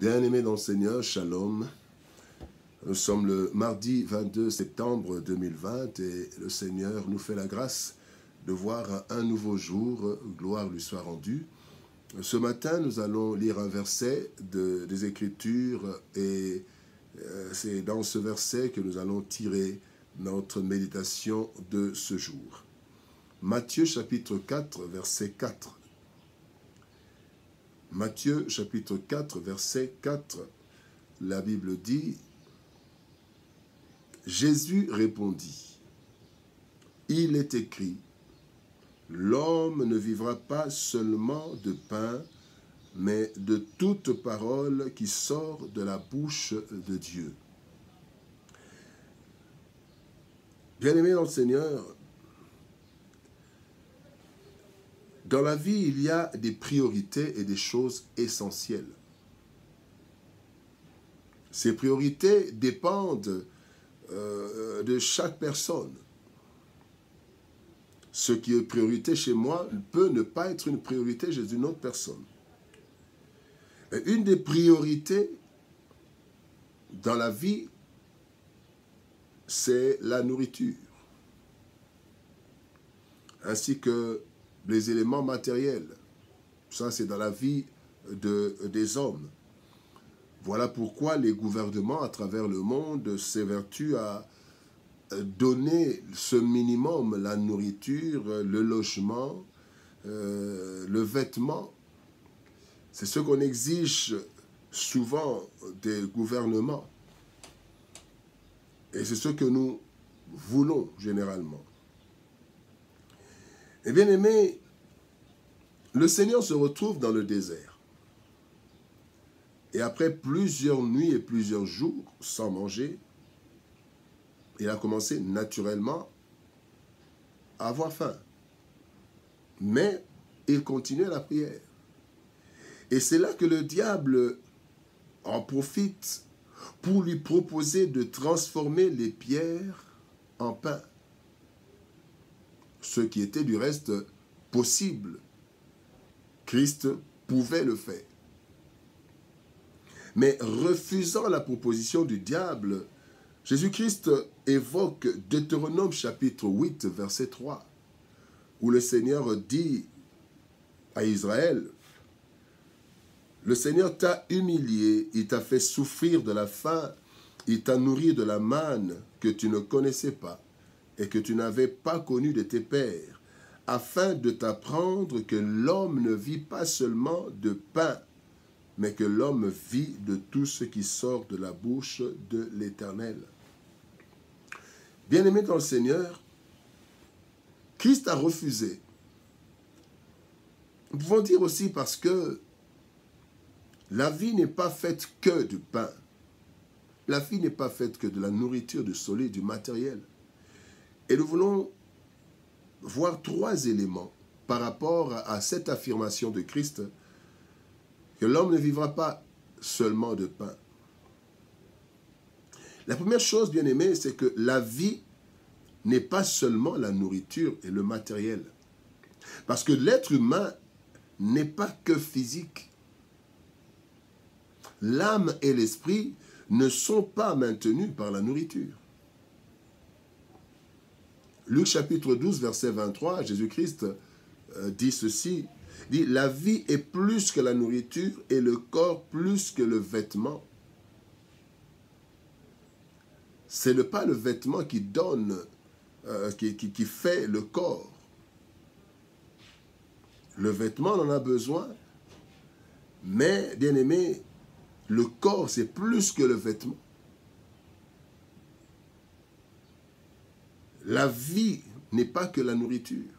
Bien-aimés dans le Seigneur, Shalom. Nous sommes le mardi 22 septembre 2020 et le Seigneur nous fait la grâce de voir un nouveau jour. Gloire lui soit rendue. Ce matin, nous allons lire un verset des Écritures et c'est dans ce verset que nous allons tirer notre méditation de ce jour. Matthieu chapitre 4, verset 4. Matthieu chapitre 4, verset 4, la Bible dit, Jésus répondit, il est écrit, l'homme ne vivra pas seulement de pain, mais de toute parole qui sort de la bouche de Dieu. Bien-aimés dans le Seigneur, dans la vie, il y a des priorités et des choses essentielles. Ces priorités dépendent de chaque personne. Ce qui est priorité chez moi peut ne pas être une priorité chez une autre personne. Et une des priorités dans la vie, c'est la nourriture, ainsi que les éléments matériels. Ça, c'est dans la vie des hommes. Voilà pourquoi les gouvernements à travers le monde s'évertuent à donner ce minimum, la nourriture, le logement, le vêtement. C'est ce qu'on exige souvent des gouvernements. Et c'est ce que nous voulons généralement. Et bien aimé, le Seigneur se retrouve dans le désert. Et après plusieurs nuits et plusieurs jours sans manger, il a commencé naturellement à avoir faim. Mais il continuait la prière. Et c'est là que le diable en profite pour lui proposer de transformer les pierres en pain. Ce qui était du reste possible. Christ pouvait le faire. Mais refusant la proposition du diable, Jésus-Christ évoque Deutéronome chapitre 8, verset 3, où le Seigneur dit à Israël, le Seigneur t'a humilié, il t'a fait souffrir de la faim, il t'a nourri de la manne que tu ne connaissais pas et que tu n'avais pas connue de tes pères, afin de t'apprendre que l'homme ne vit pas seulement de pain, mais que l'homme vit de tout ce qui sort de la bouche de l'Éternel. Bien-aimés dans le Seigneur, Christ a refusé. Nous pouvons dire aussi parce que la vie n'est pas faite que du pain. La vie n'est pas faite que de la nourriture, du solide, du matériel. Et nous voulons voir trois éléments par rapport à cette affirmation de Christ, que l'homme ne vivra pas seulement de pain. La première chose, bien aimé, c'est que la vie n'est pas seulement la nourriture et le matériel. Parce que l'être humain n'est pas que physique. L'âme et l'esprit ne sont pas maintenus par la nourriture. Luc chapitre 12, verset 23, Jésus-Christ dit ceci, dit, la vie est plus que la nourriture et le corps plus que le vêtement. Ce n'est pas le vêtement qui donne, qui fait le corps. Le vêtement, on en a besoin, mais, bien aimé, le corps, c'est plus que le vêtement. La vie n'est pas que la nourriture.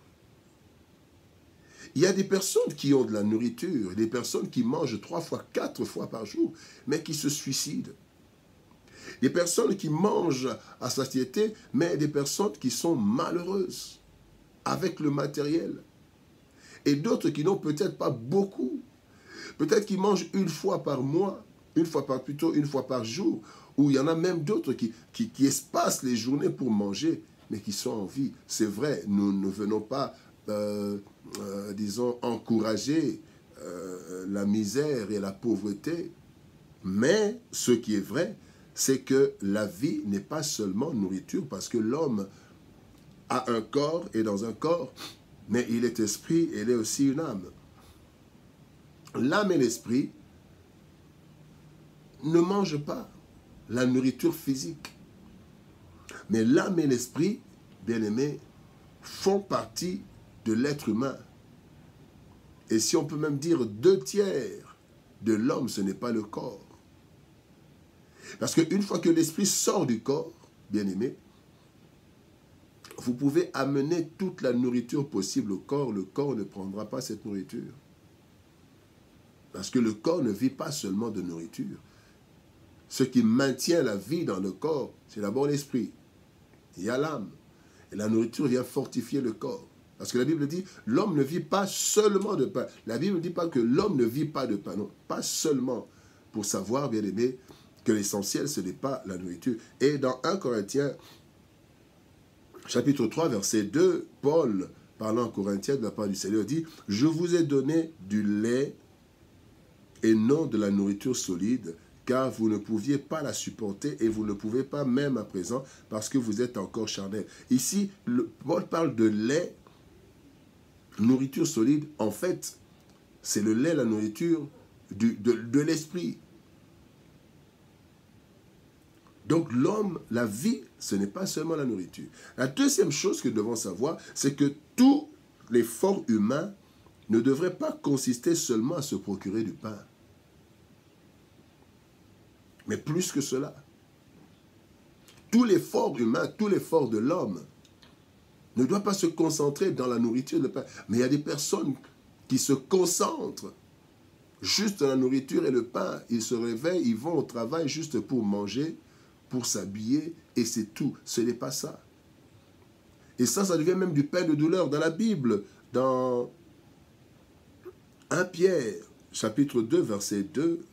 Il y a des personnes qui ont de la nourriture, des personnes qui mangent 3 fois, 4 fois par jour, mais qui se suicident. Des personnes qui mangent à satiété, mais des personnes qui sont malheureuses avec le matériel. Et d'autres qui n'ont peut-être pas beaucoup. Peut-être qu'ils mangent une fois par mois, une fois par jour, ou il y en a même d'autres qui espacent les journées pour manger, mais qui sont en vie. C'est vrai, nous ne venons pas, disons, encourager la misère et la pauvreté, Mais ce qui est vrai, c'est que la vie n'est pas seulement nourriture, parce que l'homme a un corps et dans un corps, mais il est esprit et il est aussi une âme. L'âme et l'esprit ne mangent pas la nourriture physique. Mais l'âme et l'esprit, bien-aimés, font partie de l'être humain. Et si on peut même dire 2/3 de l'homme, ce n'est pas le corps. Parce qu'une fois que l'esprit sort du corps, bien-aimé, vous pouvez amener toute la nourriture possible au corps. Le corps ne prendra pas cette nourriture. Parce que le corps ne vit pas seulement de nourriture. Ce qui maintient la vie dans le corps, c'est d'abord l'esprit. Il y a l'âme. Et la nourriture vient fortifier le corps. Parce que la Bible dit, l'homme ne vit pas seulement de pain. La Bible ne dit pas que l'homme ne vit pas de pain. Non, pas seulement. Pour savoir, bien aimé, que l'essentiel, ce n'est pas la nourriture. Et dans 1 Corinthiens, chapitre 3, verset 2, Paul, parlant aux Corinthiens de la part du Seigneur, dit, « Je vous ai donné du lait et non de la nourriture solide, car vous ne pouviez pas la supporter et vous ne pouvez pas même à présent parce que vous êtes encore charnel. » Ici, Paul parle de lait, nourriture solide. En fait, c'est le lait, la nourriture de l'esprit. Donc l'homme, la vie, ce n'est pas seulement la nourriture. La deuxième chose que nous devons savoir, c'est que tout l'effort humain ne devrait pas consister seulement à se procurer du pain. Mais plus que cela. Tout l'effort humain, tout l'effort de l'homme ne doit pas se concentrer dans la nourriture, le pain. Mais il y a des personnes qui se concentrent juste dans la nourriture et le pain. Ils se réveillent, ils vont au travail juste pour manger, pour s'habiller, et c'est tout. Ce n'est pas ça. Et ça devient même du pain de douleur. Dans la Bible, dans 1 Pierre, chapitre 2, verset 2,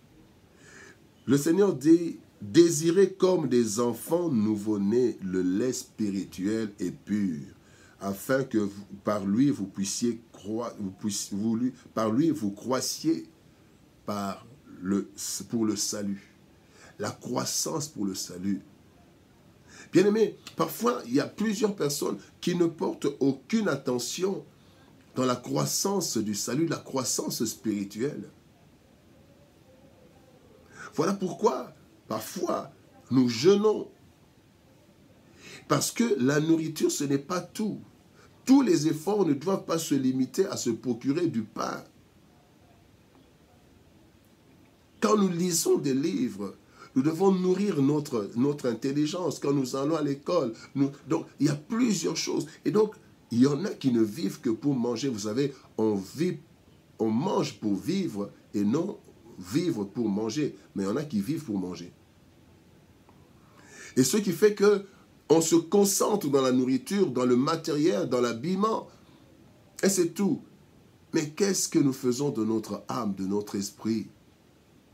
le Seigneur dit, « Désirez comme des enfants nouveau-nés le lait spirituel et pur, afin que par lui vous puissiez par lui vous croissiez pour le salut. » La croissance pour le salut. Bien-aimés, parfois, il y a plusieurs personnes qui ne portent aucune attention dans la croissance du salut, la croissance spirituelle. Voilà pourquoi, parfois, nous jeûnons. Parce que la nourriture, ce n'est pas tout. Tous les efforts ne doivent pas se limiter à se procurer du pain. Quand nous lisons des livres, nous devons nourrir notre intelligence. Quand nous allons à l'école, donc il y a plusieurs choses. Et donc, il y en a qui ne vivent que pour manger. Vous savez, on mange pour vivre et non vivre pour manger. Mais il y en a qui vivent pour manger. Et ce qui fait que on se concentre dans la nourriture, dans le matériel, dans l'habillement. Et c'est tout. Mais qu'est-ce que nous faisons de notre âme, de notre esprit?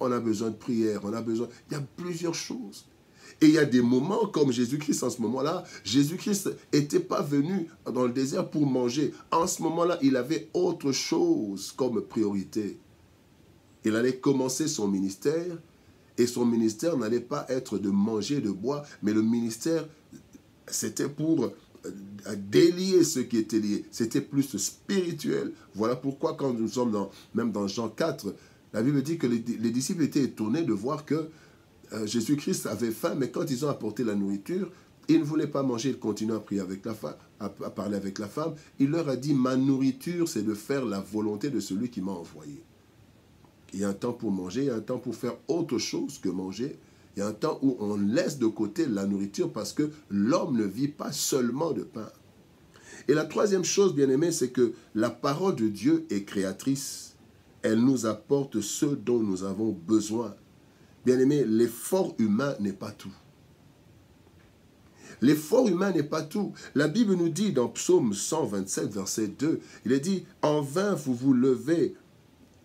On a besoin de prière, on a besoin... Il y a plusieurs choses. Et il y a des moments comme Jésus-Christ en ce moment-là. Jésus-Christ n'était pas venu dans le désert pour manger. En ce moment-là, il avait autre chose comme priorité. Il allait commencer son ministère. Et son ministère n'allait pas être de manger, de boire. Mais le ministère, c'était pour délier ce qui était lié. C'était plus spirituel. Voilà pourquoi quand nous sommes même dans Jean 4... La Bible dit que les disciples étaient étonnés de voir que Jésus-Christ avait faim, mais quand ils ont apporté la nourriture, il ne voulait pas manger, il continuait à prier avec la femme, à parler avec la femme. Il leur a dit, ma nourriture, c'est de faire la volonté de celui qui m'a envoyé. Il y a un temps pour manger, il y a un temps pour faire autre chose que manger. Il y a un temps où on laisse de côté la nourriture parce que l'homme ne vit pas seulement de pain. Et la troisième chose, bien aimé, c'est que la parole de Dieu est créatrice. Elle nous apporte ce dont nous avons besoin. Bien-aimé, l'effort humain n'est pas tout. L'effort humain n'est pas tout. La Bible nous dit dans Psaume 127, verset 2, il est dit, « En vain vous vous levez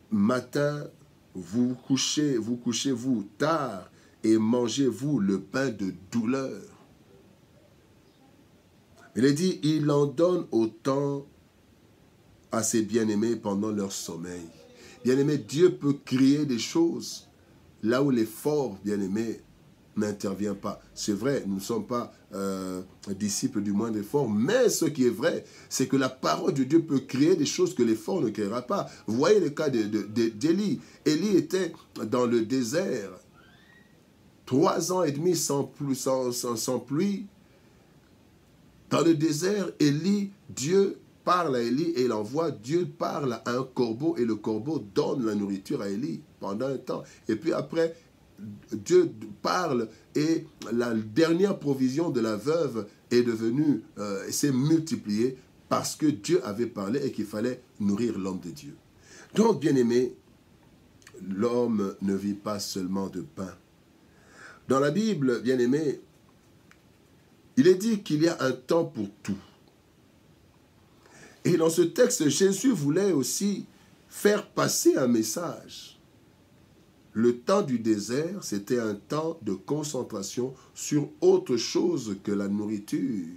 matin, vous couchez-vous tard et mangez-vous le pain de douleur. » Il est dit, « Il en donne autant à ses bien-aimés pendant leur sommeil. » Bien-aimé, Dieu peut créer des choses là où l'effort, bien-aimé, n'intervient pas. C'est vrai, nous ne sommes pas disciples du moindre effort, mais ce qui est vrai, c'est que la parole de Dieu peut créer des choses que l'effort ne créera pas. Vous voyez le cas d'Élie. Élie était dans le désert, 3 ans et demi sans pluie. Dans le désert, Élie, Dieu parle à Élie et il envoie, Dieu parle à un corbeau et le corbeau donne la nourriture à Élie pendant un temps. Et puis après, Dieu parle et la dernière provision de la veuve est devenue, s'est multipliée parce que Dieu avait parlé et qu'il fallait nourrir l'homme de Dieu. Donc, bien-aimé, l'homme ne vit pas seulement de pain. Dans la Bible, bien-aimé, il est dit qu'il y a un temps pour tout. Et dans ce texte, Jésus voulait aussi faire passer un message. Le temps du désert, c'était un temps de concentration sur autre chose que la nourriture.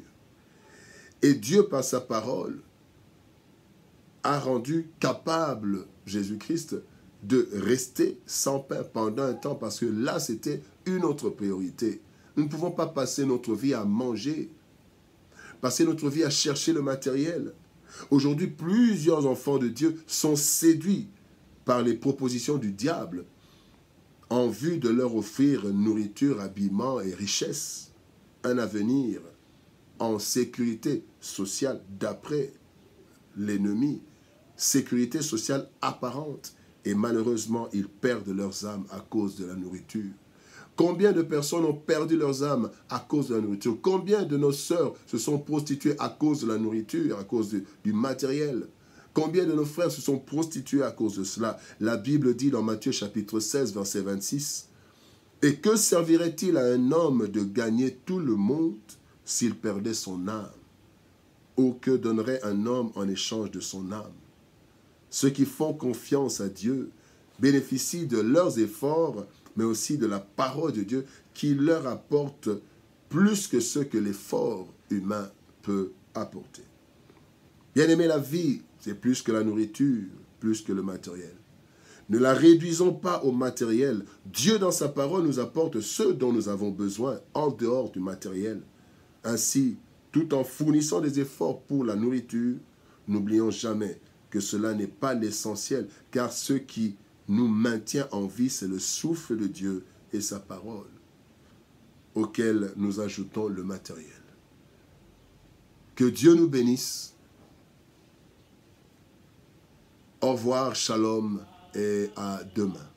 Et Dieu, par sa parole, a rendu capable Jésus-Christ de rester sans pain pendant un temps, parce que là, c'était une autre priorité. Nous ne pouvons pas passer notre vie à manger, passer notre vie à chercher le matériel. Aujourd'hui, plusieurs enfants de Dieu sont séduits par les propositions du diable en vue de leur offrir nourriture, habillement et richesse, un avenir en sécurité sociale d'après l'ennemi, sécurité sociale apparente, et malheureusement, ils perdent leurs âmes à cause de la nourriture. Combien de personnes ont perdu leurs âmes à cause de la nourriture? Combien de nos sœurs se sont prostituées à cause de la nourriture, à cause du matériel? Combien de nos frères se sont prostitués à cause de cela? La Bible dit dans Matthieu chapitre 16, verset 26, « Et que servirait-il à un homme de gagner tout le monde s'il perdait son âme? Ou que donnerait un homme en échange de son âme? » Ceux qui font confiance à Dieu bénéficient de leurs efforts, mais aussi de la parole de Dieu qui leur apporte plus que ce que l'effort humain peut apporter. Bien-aimé, la vie, c'est plus que la nourriture, plus que le matériel. Ne la réduisons pas au matériel. Dieu, dans sa parole, nous apporte ce dont nous avons besoin en dehors du matériel. Ainsi, tout en fournissant des efforts pour la nourriture, n'oublions jamais que cela n'est pas l'essentiel, car ce qui nous maintient en vie, c'est le souffle de Dieu et sa parole, auquel nous ajoutons le matériel. Que Dieu nous bénisse. Au revoir, shalom et à demain.